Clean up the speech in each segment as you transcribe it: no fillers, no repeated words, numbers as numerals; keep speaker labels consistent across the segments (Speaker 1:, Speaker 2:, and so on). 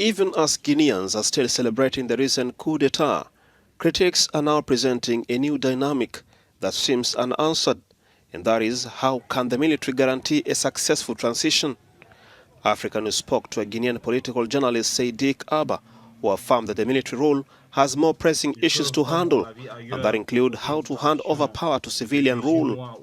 Speaker 1: Even as Guineans are still celebrating the recent coup d'etat, critics are now presenting a new dynamic that seems unanswered, and that is, how can the military guarantee a successful transition? Africa News spoke to a Guinean political journalist, Sadiq Abba, who affirmed that the military rule has more pressing issues to handle, and that include how to hand over power to civilian rule.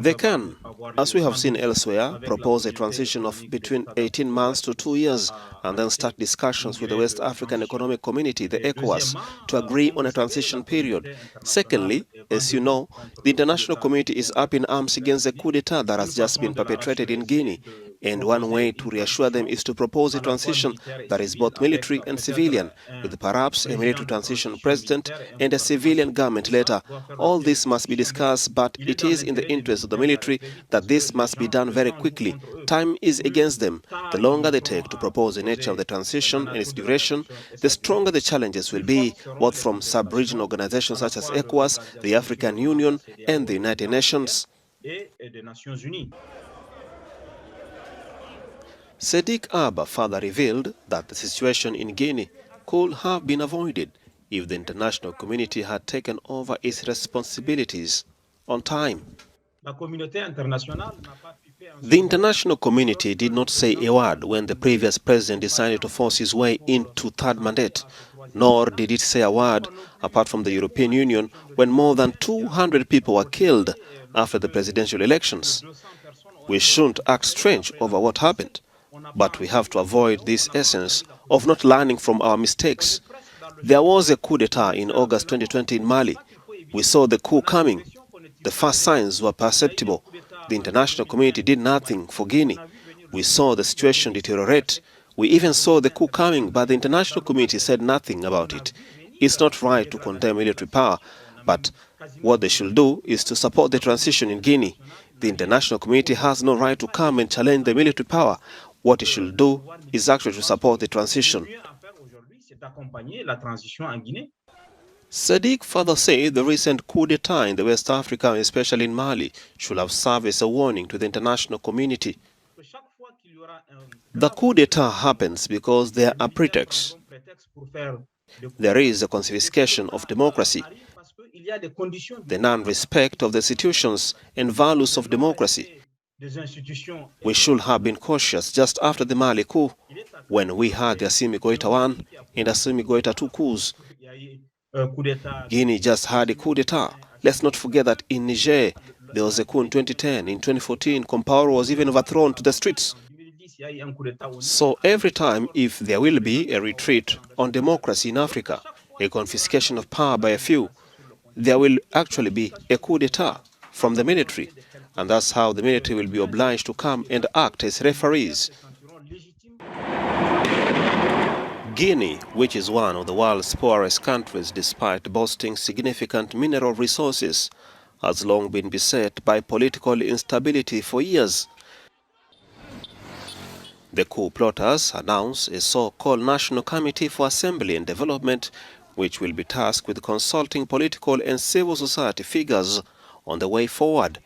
Speaker 1: They can, as we have seen elsewhere, propose a transition of between 18 months to 2 years and then start discussions with the West African Economic Community, the ECOWAS, to agree on a transition period. Secondly, as you know, the international community is up in arms against the coup d'etat that has just been perpetrated in Guinea. And one way to reassure them is to propose a transition that is both military and civilian, with perhaps a military transition president and a civilian government later. All this must be discussed, but it is in the interest of the military that this must be done very quickly. Time is against them. The longer they take to propose the nature of the transition and its duration, the stronger the challenges will be, both from sub-regional organizations such as ECOWAS, the African Union, and the United Nations. Sadiq Abba further revealed that the situation in Guinea could have been avoided if the international community had taken over its responsibilities on time. The international community did not say a word when the previous president decided to force his way into third mandate, nor did it say a word, apart from the European Union, when more than 200 people were killed after the presidential elections. We shouldn't act strange over what happened, but we have to avoid this essence of not learning from our mistakes. There was a coup d'etat in August 2020 in Mali. We saw the coup coming. The first signs were perceptible. The international community did nothing for Guinea. We saw the situation deteriorate. We even saw the coup coming, but the international community said nothing about it. It's not right to condemn military power, but what they should do is to support the transition in Guinea. The international community has no right to come and challenge the military power. What it should do is actually to support the transition. Sadiq further said the recent coup d'etat in the West Africa, especially in Mali, should have served as a warning to the international community. The coup d'etat happens because there are pretexts. There is a confiscation of democracy, the non-respect of the institutions and values of democracy. We should have been cautious just after the Mali coup, when we had the Assimi Goïta I and Assimi Goïta II coups. Guinea just had a coup d'etat. Let's not forget that in Niger, there was a coup in 2010. In 2014, Compaoré was even overthrown to the streets. So every time, if there will be a retreat on democracy in Africa, a confiscation of power by a few, there will actually be a coup d'etat from the military. And that's how the military will be obliged to come and act as referees. Guinea, which is one of the world's poorest countries despite boasting significant mineral resources, has long been beset by political instability for years. The coup plotters announced a so-called National Committee for Assembly and Development, which will be tasked with consulting political and civil society figures on the way forward.